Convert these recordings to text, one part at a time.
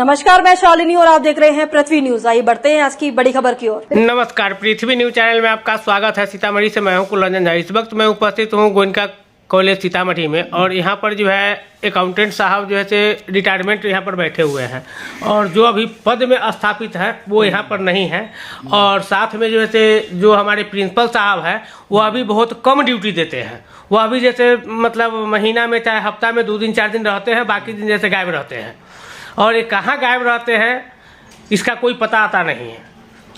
नमस्कार, मैं शालिनी और आप देख रहे हैं पृथ्वी न्यूज। आइए बढ़ते हैं आज की बड़ी खबर की ओर। नमस्कार, पृथ्वी न्यूज चैनल में आपका स्वागत है। सीतामढ़ी से मैं हूं कुलरंजन झा। इस वक्त मैं उपस्थित हूं गोयनका कॉलेज सीतामढ़ी में और यहां पर जो है अकाउंटेंट साहब जो है से रिटायरमेंट यहां पर बैठे हुए हैं और जो अभी पद में स्थापित है वो यहां पर नहीं है। और साथ में जो है से जो हमारे प्रिंसिपल साहब है वो अभी बहुत कम ड्यूटी देते हैं। वो अभी जैसे मतलब महीना में चाहे हफ्ता में 2 दिन 4 दिन रहते हैं, बाकी दिन जैसे गायब रहते हैं। और ये कहाँ गायब रहते हैं इसका कोई पता आता नहीं है।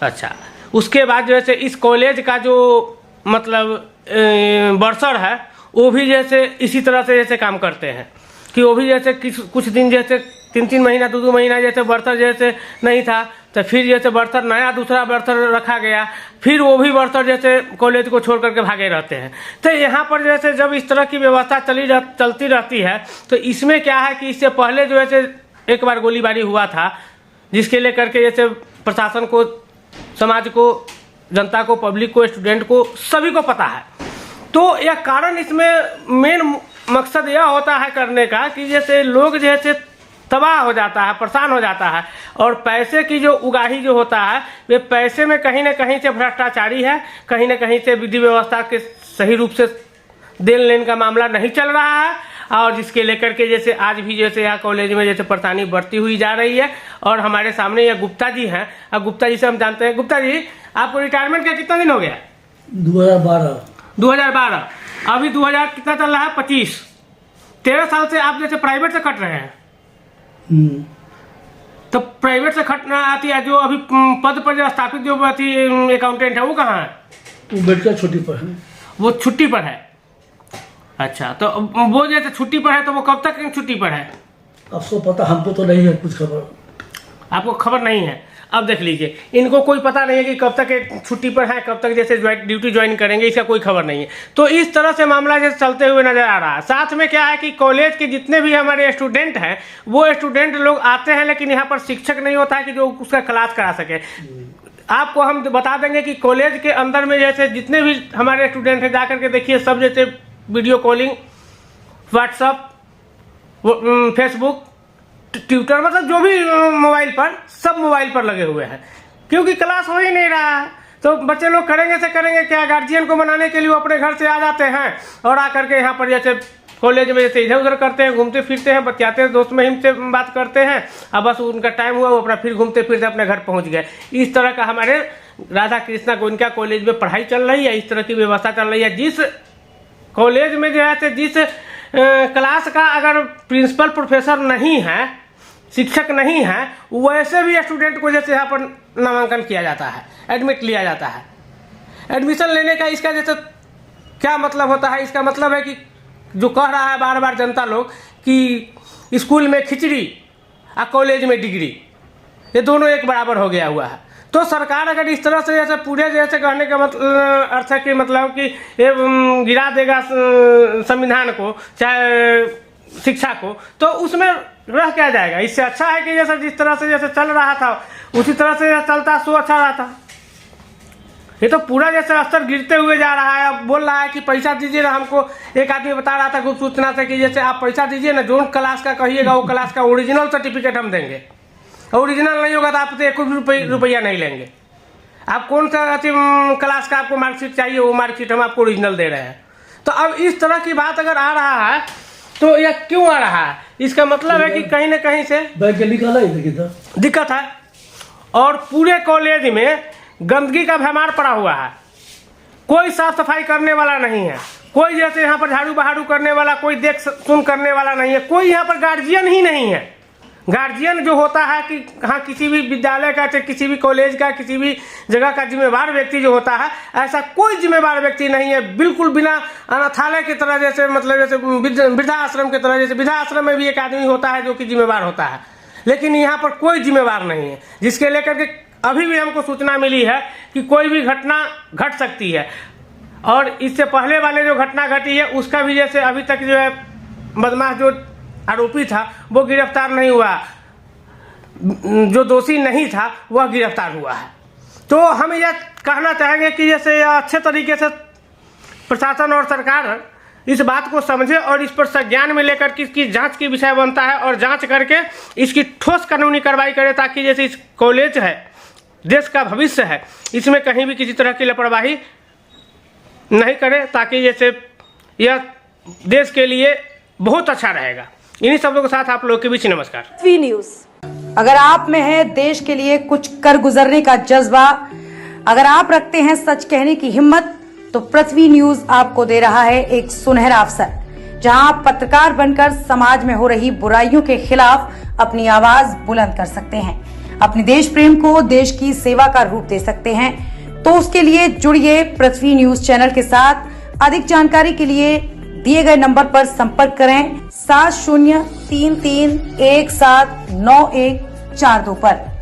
अच्छा, उसके बाद जैसे इस कॉलेज का जो मतलब बर्सर है वो भी जैसे इसी तरह से जैसे काम करते हैं कि वो भी जैसे कुछ दिन जैसे 3-3 महीना 2-2 महीना जैसे बर्सर जैसे नहीं था तो फिर जैसे बर्सर नया दूसरा बर्सर रखा गया, फिर वो भी बर्सर जैसे कॉलेज को छोड़ करके भागे रहते हैं। तो यहाँ पर जैसे जब इस तरह की व्यवस्था चलती रहती है तो इसमें क्या है कि इससे पहले जो है एक बार गोलीबारी हुआ था जिसके लेकर के जैसे प्रशासन को, समाज को, जनता को, पब्लिक को, स्टूडेंट को, सभी को पता है। तो यह कारण इसमें मेन मकसद यह होता है करने का कि जैसे लोग जैसे तबाह हो जाता है, परेशान हो जाता है और पैसे की जो उगाही जो होता है वे पैसे में कहीं ना कहीं से भ्रष्टाचारी है, कहीं ना कहीं से विधि व्यवस्था के सही रूप से देन लेन का मामला नहीं चल रहा है। और जिसके लेकर के जैसे आज भी जैसे यहाँ कॉलेज में जैसे परेशानी बढ़ती हुई जा रही है। और हमारे सामने यह गुप्ता जी हैं। अब गुप्ता जी से हम जानते हैं। गुप्ता जी, आपको रिटायरमेंट का कितना दिन हो गया? 2012। अभी 2000 कितना चल रहा है? 25। 13 साल से आप जैसे प्राइवेट से कट रहे हैं। तो प्राइवेट से कटना आती है जो अभी पद पर जो स्थापित जो अकाउंटेंट है वो कहाँ है? वो बेटा छुट्टी पर है। वो छुट्टी पर है। अच्छा, तो वो जैसे छुट्टी पर है तो वो कब तक छुट्टी पर है? आपको पता, हमको तो नहीं है कुछ खबर। आपको खबर नहीं है? अब देख लीजिए, इनको कोई पता नहीं है कि कब तक छुट्टी पर है, कब तक जैसे ड्यूटी ज्वाइन करेंगे, इसका कोई खबर नहीं है। तो इस तरह से मामला जैसे चलते हुए नजर आ रहा है। साथ में क्या है कि कॉलेज के जितने भी हमारे स्टूडेंट हैं वो स्टूडेंट लोग आते हैं लेकिन यहाँ पर शिक्षक नहीं होता है कि जो उसका क्लास करा सके। आपको हम बता देंगे कि कॉलेज के अंदर में जैसे जितने भी हमारे स्टूडेंट हैं जाकर के देखिए, सब जैसे video calling, WhatsApp, Facebook, Twitter, मतलब जो भी मोबाइल पर, सब मोबाइल पर लगे हुए हैं क्योंकि क्लास हो ही नहीं रहा है। तो बच्चे लोग करेंगे से करेंगे क्या? गार्जियन को मनाने के लिए वो अपने घर से आ जाते हैं और आकर के यहाँ पर जैसे कॉलेज में जैसे इधर उधर करते हैं, घूमते फिरते हैं, बतियाते हैं, दोस्त महिम से बात करते हैं। अब बस उनका टाइम हुआ वो अपना फिर घूमते फिरते अपने घर पहुँच गए। इस तरह का हमारे राधा कृष्णा गोयनका कॉलेज में पढ़ाई चल रही है, इस तरह की व्यवस्था चल रही है। जिस कॉलेज में जो है जिस क्लास का अगर प्रिंसिपल प्रोफेसर नहीं है, शिक्षक नहीं है, वैसे भी स्टूडेंट को जैसे यहाँ पर नामांकन किया जाता है, एडमिट लिया जाता है। एडमिशन लेने का इसका जैसे क्या मतलब होता है? इसका मतलब है कि जो कह रहा है बार बार जनता लोग कि स्कूल में खिचड़ी और कॉलेज में डिग्री, ये दोनों एक बराबर हो गया हुआ है। तो सरकार अगर इस तरह से जैसे पूरे जैसे कहने का मतलब अर्थ है कि मतलब कि ये गिरा देगा संविधान को, चाहे शिक्षा को, तो उसमें रह क्या जाएगा? इससे अच्छा है कि जैसे जिस तरह से जैसे चल रहा था उसी तरह से चलता सो अच्छा रहता। ये तो पूरा जैसे स्तर गिरते हुए जा रहा है। अब बोल रहा है कि पैसा दीजिए ना। हमको एक आदमी बता रहा था गुप्त सूचना से कि जैसे आप पैसा दीजिए ना, जो क्लास का कहिएगा वो क्लास का ओरिजिनल सर्टिफिकेट हम देंगे। ओरिजिनल नहीं होगा तो आपसे 1 रुपया नहीं लेंगे। आप कौन सा क्लास का आपको मार्कशीट चाहिए, वो मार्कशीट हम आपको ओरिजिनल दे रहे हैं। तो अब इस तरह की बात अगर आ रहा है तो यह क्यों आ रहा है? इसका मतलब है कि कहीं ना कहीं से दिक्कत है। और पूरे कॉलेज में गंदगी का भरमार पड़ा हुआ है। कोई साफ सफाई करने वाला नहीं है, कोई जैसे यहाँ पर झाड़ू बहाड़ू करने वाला, कोई देख सुन करने वाला नहीं है, कोई यहाँ पर गार्जियन ही नहीं है। गार्जियन जो होता है कि हाँ, किसी भी विद्यालय का, चाहे किसी भी कॉलेज का, किसी भी जगह का जिम्मेवार व्यक्ति जो होता है, ऐसा कोई जिम्मेवार व्यक्ति नहीं है। बिल्कुल बिना अनाथालय की तरह जैसे मतलब जैसे वृद्धाश्रम की तरह, जैसे वृद्धाश्रम में भी एक आदमी होता है जो कि जिम्मेवार होता है, लेकिन यहाँ पर कोई जिम्मेवार नहीं है। जिसके लेकर के अभी भी हमको सूचना मिली है कि कोई भी घटना घट सकती है। और इससे पहले वाले जो घटना घटी है उसका भी जैसे अभी तक जो है बदमाश जो आरोपी था वो गिरफ्तार नहीं हुआ, जो दोषी नहीं था वह गिरफ्तार हुआ है। तो हम यह कहना चाहेंगे कि जैसे अच्छे तरीके से प्रशासन और सरकार इस बात को समझे और इस पर संज्ञान में लेकर के इसकी जांच की विषय बनता है और जांच करके इसकी ठोस कानूनी कार्रवाई करे, ताकि जैसे इस कॉलेज है, देश का भविष्य है, इसमें कहीं भी किसी तरह की लापरवाही नहीं करे, ताकि जैसे यह देश के लिए बहुत अच्छा रहेगा। इन्हीं शब्दों के साथ आप लोग के बीच नमस्कार। पृथ्वी न्यूज। अगर आप में है देश के लिए कुछ कर गुजरने का जज्बा, अगर आप रखते हैं सच कहने की हिम्मत, तो पृथ्वी न्यूज आपको दे रहा है एक सुनहरा अवसर, जहां आप पत्रकार बनकर समाज में हो रही बुराइयों के खिलाफ अपनी आवाज बुलंद कर सकते हैं, अपने देश प्रेम को देश की सेवा का रूप दे सकते हैं। तो उसके लिए जुड़िए पृथ्वी न्यूज चैनल के साथ। अधिक जानकारी के लिए दिए गए नंबर पर संपर्क करें 7033179142 पर।